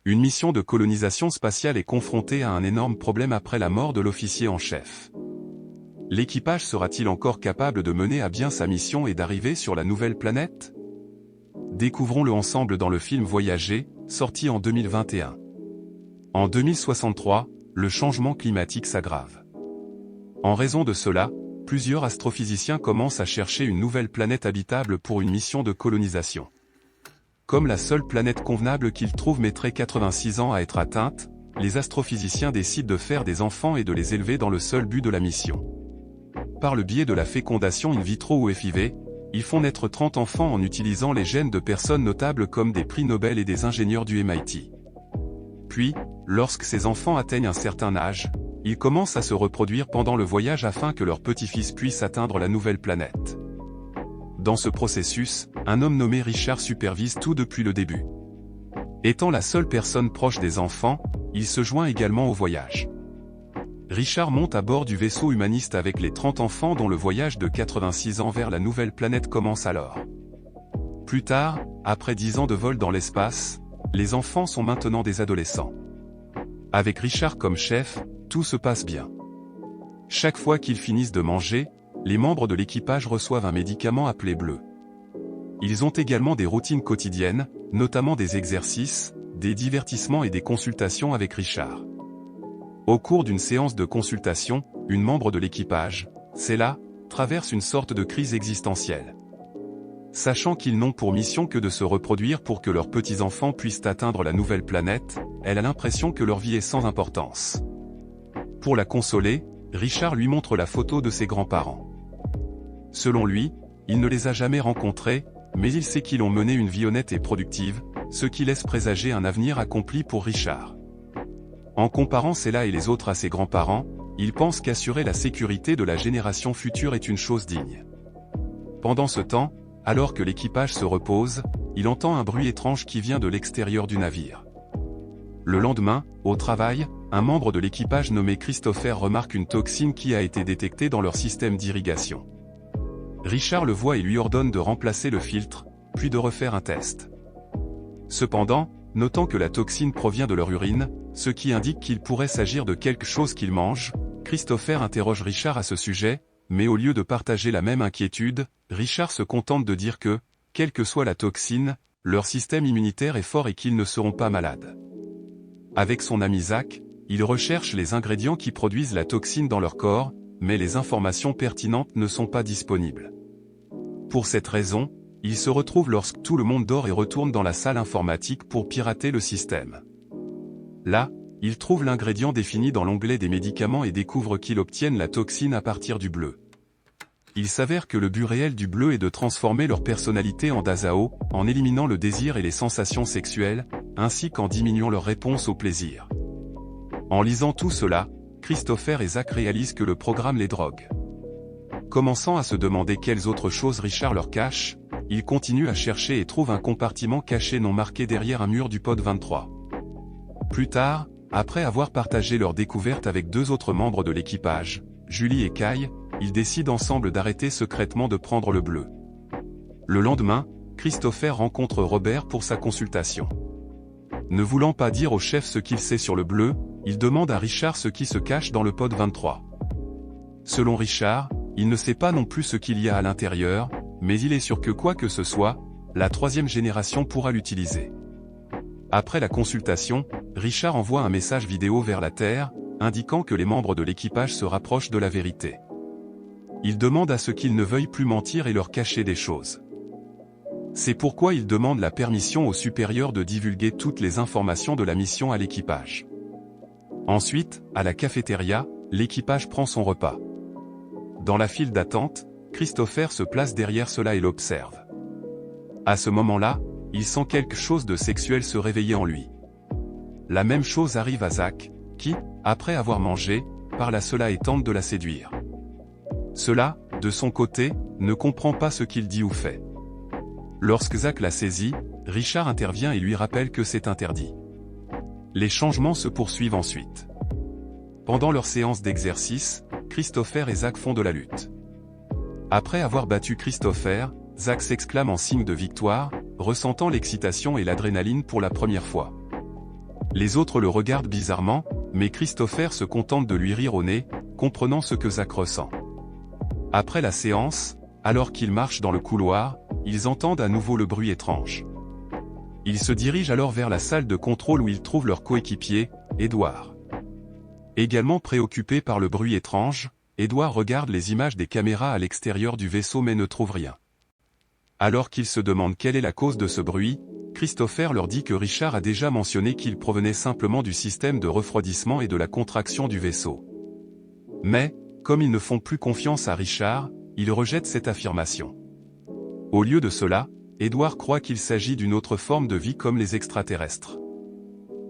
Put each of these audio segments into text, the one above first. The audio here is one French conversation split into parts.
Une mission de colonisation spatiale est confrontée à un énorme problème après la mort de l'officier en chef. L'équipage sera-t-il encore capable de mener à bien sa mission et d'arriver sur la nouvelle planète? Découvrons-le ensemble dans le film Voyager, sorti en 2021. En 2063, le changement climatique s'aggrave. En raison de cela, plusieurs astrophysiciens commencent à chercher une nouvelle planète habitable pour une mission de colonisation. Comme la seule planète convenable qu'ils trouvent mettrait 86 ans à être atteinte, les astrophysiciens décident de faire des enfants et de les élever dans le seul but de la mission. Par le biais de la fécondation in vitro ou FIV, ils font naître 30 enfants en utilisant les gènes de personnes notables comme des prix Nobel et des ingénieurs du MIT. Puis, lorsque ces enfants atteignent un certain âge, ils commencent à se reproduire pendant le voyage afin que leur petit-fils puisse atteindre la nouvelle planète. Dans ce processus, un homme nommé Richard supervise tout depuis le début. Étant la seule personne proche des enfants, il se joint également au voyage. Richard monte à bord du vaisseau humaniste avec les 30 enfants dont le voyage de 86 ans vers la nouvelle planète commence alors. Plus tard, après 10 ans de vol dans l'espace, les enfants sont maintenant des adolescents. Avec Richard comme chef, tout se passe bien. Chaque fois qu'ils finissent de manger, les membres de l'équipage reçoivent un médicament appelé bleu. Ils ont également des routines quotidiennes, notamment des exercices, des divertissements et des consultations avec Richard. Au cours d'une séance de consultation, une membre de l'équipage, Cella, traverse une sorte de crise existentielle. Sachant qu'ils n'ont pour mission que de se reproduire pour que leurs petits-enfants puissent atteindre la nouvelle planète, elle a l'impression que leur vie est sans importance. Pour la consoler, Richard lui montre la photo de ses grands-parents. Selon lui, il ne les a jamais rencontrés, mais il sait qu'ils ont mené une vie honnête et productive, ce qui laisse présager un avenir accompli pour Richard. En comparant Cella et les autres à ses grands-parents, il pense qu'assurer la sécurité de la génération future est une chose digne. Pendant ce temps, alors que l'équipage se repose, il entend un bruit étrange qui vient de l'extérieur du navire. Le lendemain, au travail, un membre de l'équipage nommé Christopher remarque une toxine qui a été détectée dans leur système d'irrigation. Richard le voit et lui ordonne de remplacer le filtre, puis de refaire un test. Cependant, notant que la toxine provient de leur urine, ce qui indique qu'il pourrait s'agir de quelque chose qu'ils mangent, Christopher interroge Richard à ce sujet, mais au lieu de partager la même inquiétude, Richard se contente de dire que, quelle que soit la toxine, leur système immunitaire est fort et qu'ils ne seront pas malades. Avec son ami Zach, il recherche les ingrédients qui produisent la toxine dans leur corps, mais les informations pertinentes ne sont pas disponibles. Pour cette raison, il se retrouve lorsque tout le monde dort et retourne dans la salle informatique pour pirater le système. Là, il trouve l'ingrédient défini dans l'onglet des médicaments et découvre qu'ils obtiennent la toxine à partir du bleu. Il s'avère que le but réel du bleu est de transformer leur personnalité en Dazao, en éliminant le désir et les sensations sexuelles, ainsi qu'en diminuant leur réponse au plaisir. En lisant tout cela, Christopher et Zach réalisent que le programme les drogue. Commençant à se demander quelles autres choses Richard leur cache, ils continuent à chercher et trouvent un compartiment caché non marqué derrière un mur du pod 23. Plus tard, après avoir partagé leur découverte avec deux autres membres de l'équipage, Julie et Kai, ils décident ensemble d'arrêter secrètement de prendre le bleu. Le lendemain, Christopher rencontre Robert pour sa consultation. Ne voulant pas dire au chef ce qu'il sait sur le bleu, il demande à Richard ce qui se cache dans le pod 23. Selon Richard, il ne sait pas non plus ce qu'il y a à l'intérieur, mais il est sûr que quoi que ce soit, la troisième génération pourra l'utiliser. Après la consultation, Richard envoie un message vidéo vers la Terre, indiquant que les membres de l'équipage se rapprochent de la vérité. Il demande à ce qu'ils ne veuillent plus mentir et leur cacher des choses. C'est pourquoi il demande la permission aux supérieurs de divulguer toutes les informations de la mission à l'équipage. Ensuite, à la cafétéria, l'équipage prend son repas. Dans la file d'attente, Christopher se place derrière cela et l'observe. À ce moment-là, il sent quelque chose de sexuel se réveiller en lui. La même chose arrive à Zach, qui, après avoir mangé, parle à cela et tente de la séduire. Cela, de son côté, ne comprend pas ce qu'il dit ou fait. Lorsque Zach la saisit, Richard intervient et lui rappelle que c'est interdit. Les changements se poursuivent ensuite. Pendant leur séance d'exercice, Christopher et Zach font de la lutte. Après avoir battu Christopher, Zach s'exclame en signe de victoire, ressentant l'excitation et l'adrénaline pour la première fois. Les autres le regardent bizarrement, mais Christopher se contente de lui rire au nez, comprenant ce que Zach ressent. Après la séance, alors qu'ils marchent dans le couloir, ils entendent à nouveau le bruit étrange. Ils se dirigent alors vers la salle de contrôle où ils trouvent leur coéquipier, Edward. Également préoccupé par le bruit étrange, Edward regarde les images des caméras à l'extérieur du vaisseau mais ne trouve rien. Alors qu'ils se demandent quelle est la cause de ce bruit, Christopher leur dit que Richard a déjà mentionné qu'il provenait simplement du système de refroidissement et de la contraction du vaisseau. Mais, comme ils ne font plus confiance à Richard, ils rejettent cette affirmation. Au lieu de cela, Edward croit qu'il s'agit d'une autre forme de vie comme les extraterrestres.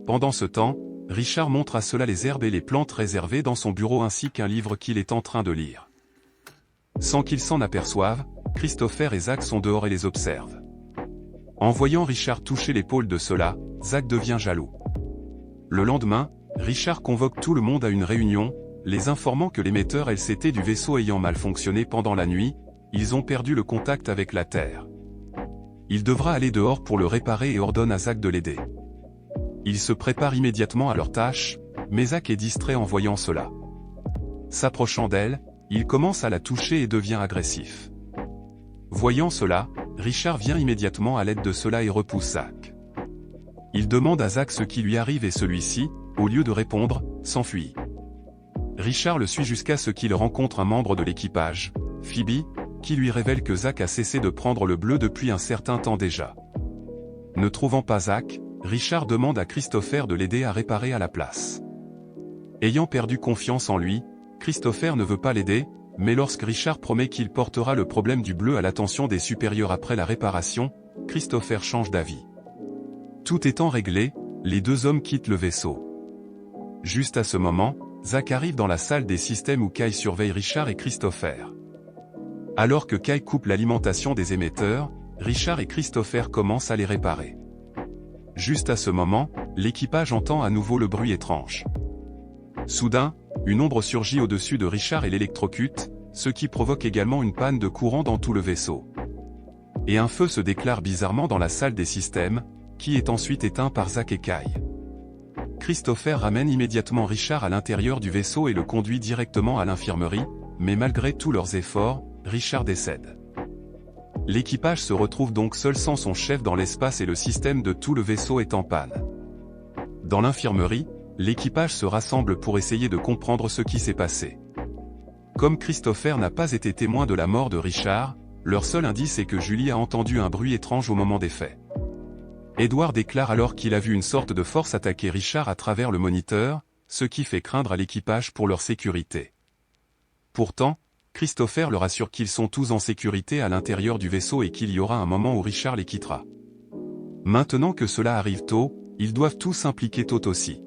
Pendant ce temps, Richard montre à cela les herbes et les plantes réservées dans son bureau ainsi qu'un livre qu'il est en train de lire. Sans qu'ils s'en aperçoivent, Christopher et Zach sont dehors et les observent. En voyant Richard toucher l'épaule de cela, Zach devient jaloux. Le lendemain, Richard convoque tout le monde à une réunion, les informant que l'émetteur LCT du vaisseau ayant mal fonctionné pendant la nuit, ils ont perdu le contact avec la Terre. Il devra aller dehors pour le réparer et ordonne à Zach de l'aider. Ils se préparent immédiatement à leur tâche, mais Zach est distrait en voyant cela. S'approchant d'elle, il commence à la toucher et devient agressif. Voyant cela, Richard vient immédiatement à l'aide de cela et repousse Zach. Il demande à Zach ce qui lui arrive et celui-ci, au lieu de répondre, s'enfuit. Richard le suit jusqu'à ce qu'il rencontre un membre de l'équipage, Phoebe, qui lui révèle que Zach a cessé de prendre le bleu depuis un certain temps déjà. Ne trouvant pas Zach, Richard demande à Christopher de l'aider à réparer à la place. Ayant perdu confiance en lui, Christopher ne veut pas l'aider, mais lorsque Richard promet qu'il portera le problème du bleu à l'attention des supérieurs après la réparation, Christopher change d'avis. Tout étant réglé, les deux hommes quittent le vaisseau. Juste à ce moment, Zach arrive dans la salle des systèmes où Kyle surveille Richard et Christopher. Alors que Kyle coupe l'alimentation des émetteurs, Richard et Christopher commencent à les réparer. Juste à ce moment, l'équipage entend à nouveau le bruit étrange. Soudain, une ombre surgit au-dessus de Richard et l'électrocute, ce qui provoque également une panne de courant dans tout le vaisseau. Et un feu se déclare bizarrement dans la salle des systèmes, qui est ensuite éteint par Zach et Kyle. Christopher ramène immédiatement Richard à l'intérieur du vaisseau et le conduit directement à l'infirmerie, mais malgré tous leurs efforts, Richard décède. L'équipage se retrouve donc seul sans son chef dans l'espace et le système de tout le vaisseau est en panne. Dans l'infirmerie, l'équipage se rassemble pour essayer de comprendre ce qui s'est passé. Comme Christopher n'a pas été témoin de la mort de Richard, leur seul indice est que Julie a entendu un bruit étrange au moment des faits. Edward déclare alors qu'il a vu une sorte de force attaquer Richard à travers le moniteur, ce qui fait craindre à l'équipage pour leur sécurité. Pourtant, Christopher leur assure qu'ils sont tous en sécurité à l'intérieur du vaisseau et qu'il y aura un moment où Richard les quittera. Maintenant que cela arrive tôt, ils doivent tous s'impliquer tôt aussi.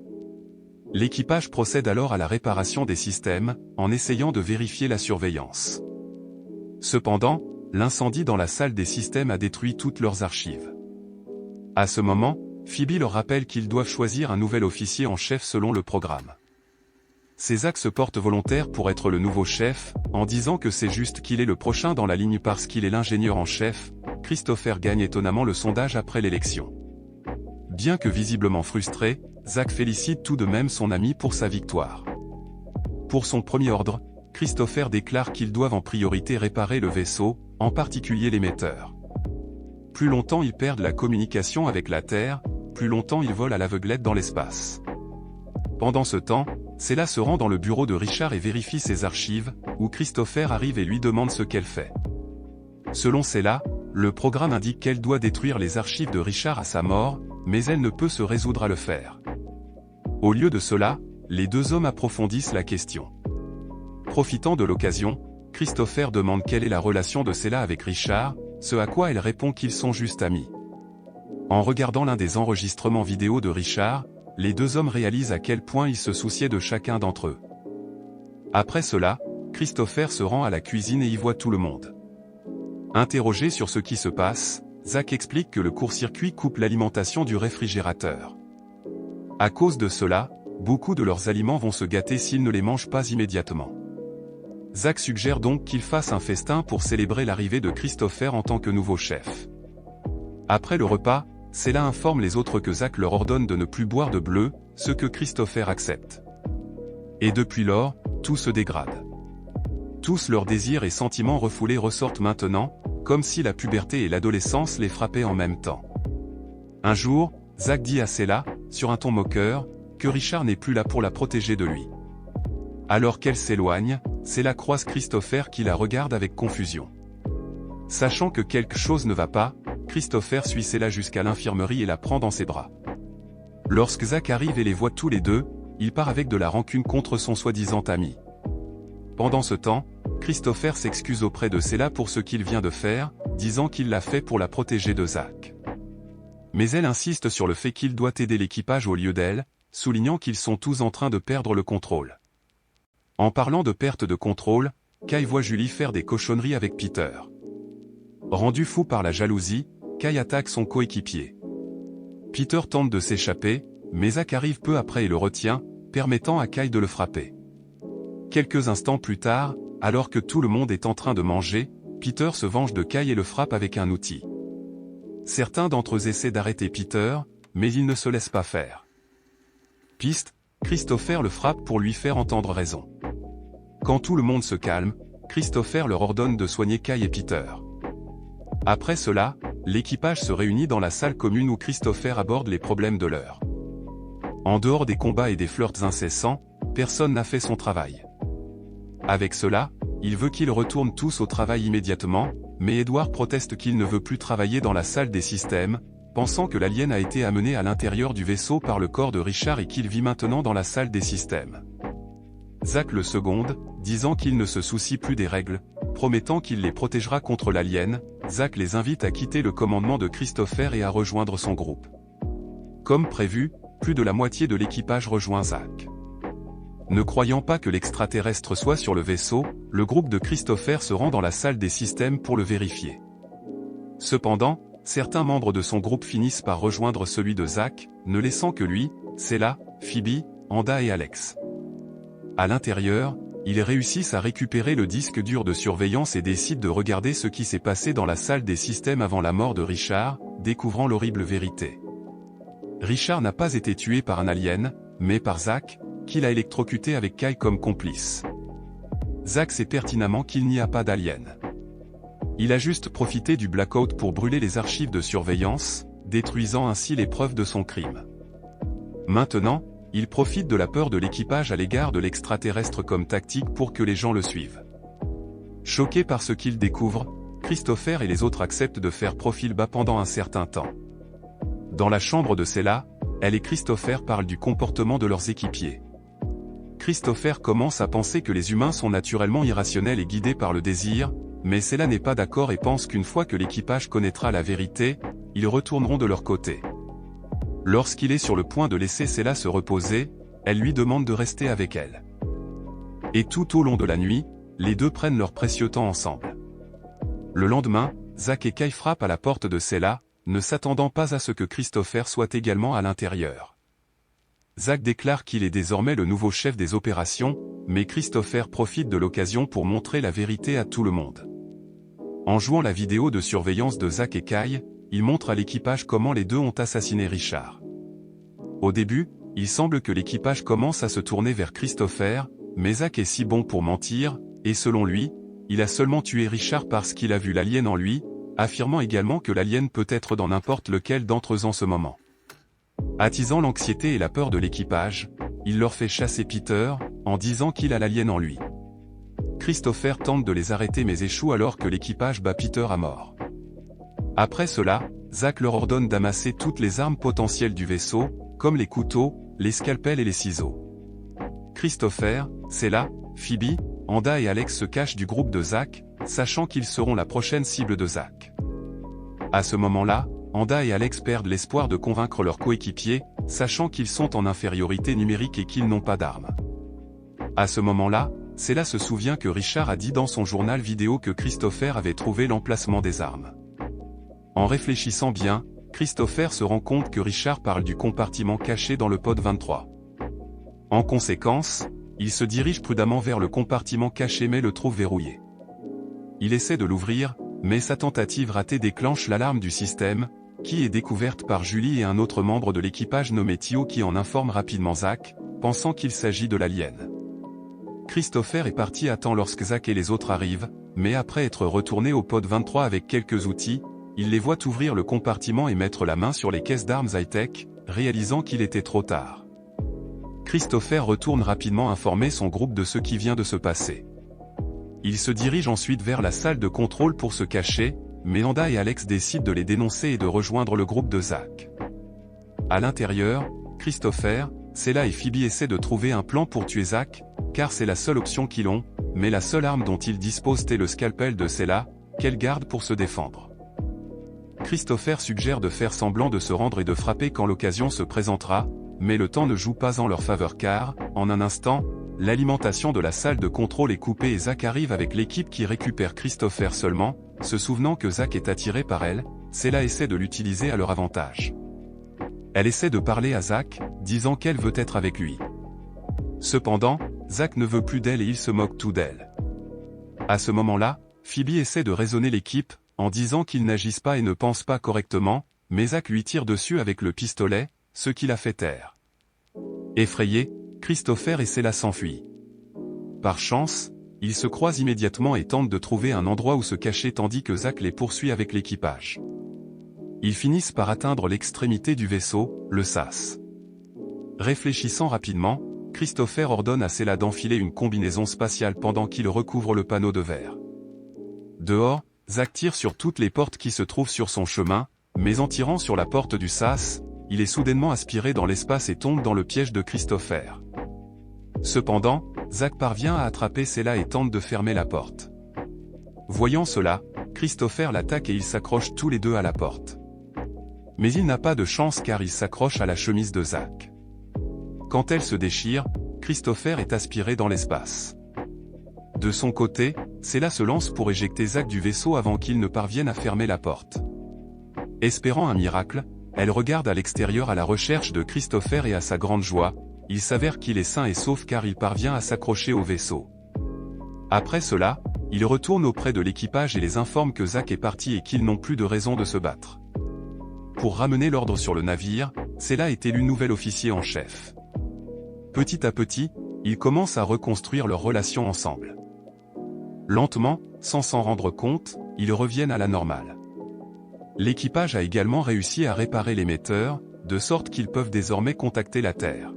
L'équipage procède alors à la réparation des systèmes, en essayant de vérifier la surveillance. Cependant, l'incendie dans la salle des systèmes a détruit toutes leurs archives. À ce moment, Phoebe leur rappelle qu'ils doivent choisir un nouvel officier en chef selon le programme. Zach se porte volontaire pour être le nouveau chef, en disant que c'est juste qu'il est le prochain dans la ligne parce qu'il est l'ingénieur en chef. Christopher gagne étonnamment le sondage après l'élection. Bien que visiblement frustré, Zach félicite tout de même son ami pour sa victoire. Pour son premier ordre, Christopher déclare qu'ils doivent en priorité réparer le vaisseau, en particulier l'émetteur. Plus longtemps ils perdent la communication avec la Terre, plus longtemps ils volent à l'aveuglette dans l'espace. Pendant ce temps, Cella se rend dans le bureau de Richard et vérifie ses archives, où Christopher arrive et lui demande ce qu'elle fait. Selon Cella, le programme indique qu'elle doit détruire les archives de Richard à sa mort, mais elle ne peut se résoudre à le faire. Au lieu de cela, les deux hommes approfondissent la question. Profitant de l'occasion, Christopher demande quelle est la relation de Cella avec Richard, ce à quoi elle répond qu'ils sont juste amis. En regardant l'un des enregistrements vidéo de Richard, les deux hommes réalisent à quel point ils se souciaient de chacun d'entre eux. Après cela, Christopher se rend à la cuisine et y voit tout le monde. Interrogé sur ce qui se passe, Zach explique que le court-circuit coupe l'alimentation du réfrigérateur. À cause de cela, beaucoup de leurs aliments vont se gâter s'ils ne les mangent pas immédiatement. Zach suggère donc qu'ils fassent un festin pour célébrer l'arrivée de Christopher en tant que nouveau chef. Après le repas, Cela informe les autres que Zach leur ordonne de ne plus boire de bleu, ce que Christopher accepte. Et depuis lors, tout se dégrade. Tous leurs désirs et sentiments refoulés ressortent maintenant, comme si la puberté et l'adolescence les frappaient en même temps. Un jour, Zach dit à Cella, sur un ton moqueur, que Richard n'est plus là pour la protéger de lui. Alors qu'elle s'éloigne, Cella croise Christopher qui la regarde avec confusion. Sachant que quelque chose ne va pas, Christopher suit Cella jusqu'à l'infirmerie et la prend dans ses bras. Lorsque Zach arrive et les voit tous les deux, il part avec de la rancune contre son soi-disant ami. Pendant ce temps, Christopher s'excuse auprès de Cella pour ce qu'il vient de faire, disant qu'il l'a fait pour la protéger de Zach. Mais elle insiste sur le fait qu'il doit aider l'équipage au lieu d'elle, soulignant qu'ils sont tous en train de perdre le contrôle. En parlant de perte de contrôle, Kai voit Julie faire des cochonneries avec Peter. Rendu fou par la jalousie, Kai attaque son coéquipier. Peter tente de s'échapper, mais Zach arrive peu après et le retient, permettant à Kai de le frapper. Quelques instants plus tard, alors que tout le monde est en train de manger, Peter se venge de Kai et le frappe avec un outil. Certains d'entre eux essaient d'arrêter Peter, mais il ne se laisse pas faire. Piste, Christopher le frappe pour lui faire entendre raison. Quand tout le monde se calme, Christopher leur ordonne de soigner Kai et Peter. Après cela, l'équipage se réunit dans la salle commune où Christopher aborde les problèmes de l'heure. En dehors des combats et des flirts incessants, personne n'a fait son travail. Avec cela, il veut qu'ils retournent tous au travail immédiatement, mais Edward proteste qu'il ne veut plus travailler dans la salle des systèmes, pensant que l'alien a été amené à l'intérieur du vaisseau par le corps de Richard et qu'il vit maintenant dans la salle des systèmes. Zach le seconde, disant qu'il ne se soucie plus des règles, promettant qu'il les protégera contre l'alien. Zach les invite à quitter le commandement de Christopher et à rejoindre son groupe. Comme prévu, plus de la moitié de l'équipage rejoint Zach. Ne croyant pas que l'extraterrestre soit sur le vaisseau, le groupe de Christopher se rend dans la salle des systèmes pour le vérifier. Cependant, certains membres de son groupe finissent par rejoindre celui de Zach, ne laissant que lui, Cella, Phoebe, Anda et Alex. À l'intérieur, ils réussissent à récupérer le disque dur de surveillance et décident de regarder ce qui s'est passé dans la salle des systèmes avant la mort de Richard, découvrant l'horrible vérité. Richard n'a pas été tué par un alien, mais par Zach, qui l'a électrocuté avec Kai comme complice. Zach sait pertinemment qu'il n'y a pas d'alien. Il a juste profité du blackout pour brûler les archives de surveillance, détruisant ainsi les preuves de son crime. Maintenant, il profite de la peur de l'équipage à l'égard de l'extraterrestre comme tactique pour que les gens le suivent. Choqués par ce qu'ils découvrent, Christopher et les autres acceptent de faire profil bas pendant un certain temps. Dans la chambre de Cella, elle et Christopher parlent du comportement de leurs équipiers. Christopher commence à penser que les humains sont naturellement irrationnels et guidés par le désir, mais Cella n'est pas d'accord et pense qu'une fois que l'équipage connaîtra la vérité, ils retourneront de leur côté. Lorsqu'il est sur le point de laisser Cella se reposer, elle lui demande de rester avec elle. Et tout au long de la nuit, les deux prennent leur précieux temps ensemble. Le lendemain, Zach et Kai frappent à la porte de Cella, ne s'attendant pas à ce que Christopher soit également à l'intérieur. Zach déclare qu'il est désormais le nouveau chef des opérations, mais Christopher profite de l'occasion pour montrer la vérité à tout le monde. En jouant la vidéo de surveillance de Zach et Kai, il montre à l'équipage comment les deux ont assassiné Richard. Au début, il semble que l'équipage commence à se tourner vers Christopher, mais Zach est si bon pour mentir, et selon lui, il a seulement tué Richard parce qu'il a vu l'alien en lui, affirmant également que l'alien peut être dans n'importe lequel d'entre eux en ce moment. Attisant l'anxiété et la peur de l'équipage, il leur fait chasser Peter, en disant qu'il a l'alien en lui. Christopher tente de les arrêter mais échoue alors que l'équipage bat Peter à mort. Après cela, Zach leur ordonne d'amasser toutes les armes potentielles du vaisseau, comme les couteaux, les scalpels et les ciseaux. Christopher, Cella, Phoebe, Anda et Alex se cachent du groupe de Zach, sachant qu'ils seront la prochaine cible de Zach. À ce moment-là, Anda et Alex perdent l'espoir de convaincre leurs coéquipiers, sachant qu'ils sont en infériorité numérique et qu'ils n'ont pas d'armes. À ce moment-là, Cella se souvient que Richard a dit dans son journal vidéo que Christopher avait trouvé l'emplacement des armes. En réfléchissant bien, Christopher se rend compte que Richard parle du compartiment caché dans le pod 23. En conséquence, il se dirige prudemment vers le compartiment caché mais le trouve verrouillé. Il essaie de l'ouvrir, mais sa tentative ratée déclenche l'alarme du système, qui est découverte par Julie et un autre membre de l'équipage nommé Thio qui en informe rapidement Zach, pensant qu'il s'agit de l'alien. Christopher est parti à temps lorsque Zach et les autres arrivent, mais après être retourné au pod 23 avec quelques outils, il les voit ouvrir le compartiment et mettre la main sur les caisses d'armes high-tech, réalisant qu'il était trop tard. Christopher retourne rapidement informer son groupe de ce qui vient de se passer. Il se dirige ensuite vers la salle de contrôle pour se cacher, mais Anda et Alex décident de les dénoncer et de rejoindre le groupe de Zach. À l'intérieur, Christopher, Sela et Phoebe essaient de trouver un plan pour tuer Zach, car c'est la seule option qu'ils ont, mais la seule arme dont ils disposent est le scalpel de Sela, qu'elle garde pour se défendre. Christopher suggère de faire semblant de se rendre et de frapper quand l'occasion se présentera, mais le temps ne joue pas en leur faveur car, en un instant, l'alimentation de la salle de contrôle est coupée et Zach arrive avec l'équipe qui récupère Christopher seulement, se souvenant que Zach est attiré par elle, Sela essaie de l'utiliser à leur avantage. Elle essaie de parler à Zach, disant qu'elle veut être avec lui. Cependant, Zach ne veut plus d'elle et il se moque tout d'elle. À ce moment-là, Phoebe essaie de raisonner l'équipe, en disant qu'ils n'agissent pas et ne pensent pas correctement, mais Zach lui tire dessus avec le pistolet, ce qui la fait taire. Effrayé, Christopher et Sela s'enfuient. Par chance, ils se croisent immédiatement et tentent de trouver un endroit où se cacher tandis que Zach les poursuit avec l'équipage. Ils finissent par atteindre l'extrémité du vaisseau, le SAS. Réfléchissant rapidement, Christopher ordonne à Sela d'enfiler une combinaison spatiale pendant qu'il recouvre le panneau de verre. Dehors, Zach tire sur toutes les portes qui se trouvent sur son chemin, mais en tirant sur la porte du SAS, il est soudainement aspiré dans l'espace et tombe dans le piège de Christopher. Cependant, Zach parvient à attraper Sela et tente de fermer la porte. Voyant cela, Christopher l'attaque et ils s'accrochent tous les deux à la porte. Mais il n'a pas de chance car il s'accroche à la chemise de Zach. Quand elle se déchire, Christopher est aspiré dans l'espace. De son côté, Sela se lance pour éjecter Zach du vaisseau avant qu'il ne parvienne à fermer la porte. Espérant un miracle, elle regarde à l'extérieur à la recherche de Christopher et à sa grande joie, il s'avère qu'il est sain et sauf car il parvient à s'accrocher au vaisseau. Après cela, il retourne auprès de l'équipage et les informe que Zach est parti et qu'ils n'ont plus de raison de se battre. Pour ramener l'ordre sur le navire, Sela est élu nouvel officier en chef. Petit à petit, ils commencent à reconstruire leur relation ensemble. Lentement, sans s'en rendre compte, ils reviennent à la normale. L'équipage a également réussi à réparer l'émetteur, de sorte qu'ils peuvent désormais contacter la Terre.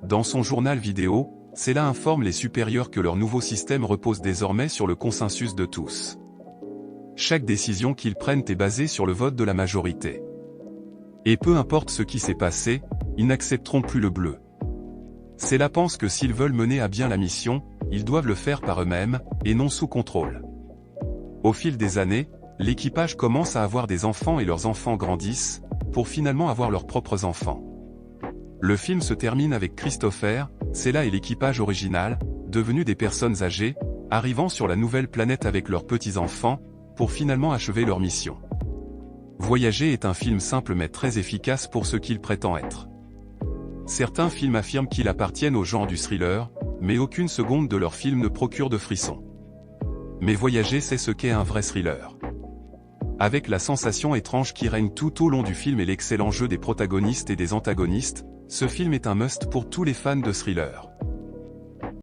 Dans son journal vidéo, Sela informe les supérieurs que leur nouveau système repose désormais sur le consensus de tous. Chaque décision qu'ils prennent est basée sur le vote de la majorité. Et peu importe ce qui s'est passé, ils n'accepteront plus le bleu. Sela pense que s'ils veulent mener à bien la mission, ils doivent le faire par eux-mêmes, et non sous contrôle. Au fil des années, l'équipage commence à avoir des enfants et leurs enfants grandissent, pour finalement avoir leurs propres enfants. Le film se termine avec Christopher, Sela et l'équipage original, devenus des personnes âgées, arrivant sur la nouvelle planète avec leurs petits-enfants, pour finalement achever leur mission. Voyager est un film simple mais très efficace pour ce qu'il prétend être. Certains films affirment qu'ils appartiennent au genre du thriller, mais aucune seconde de leur film ne procure de frissons. Mais Voyager c'est ce qu'est un vrai thriller. Avec la sensation étrange qui règne tout au long du film et l'excellent jeu des protagonistes et des antagonistes, ce film est un must pour tous les fans de thriller.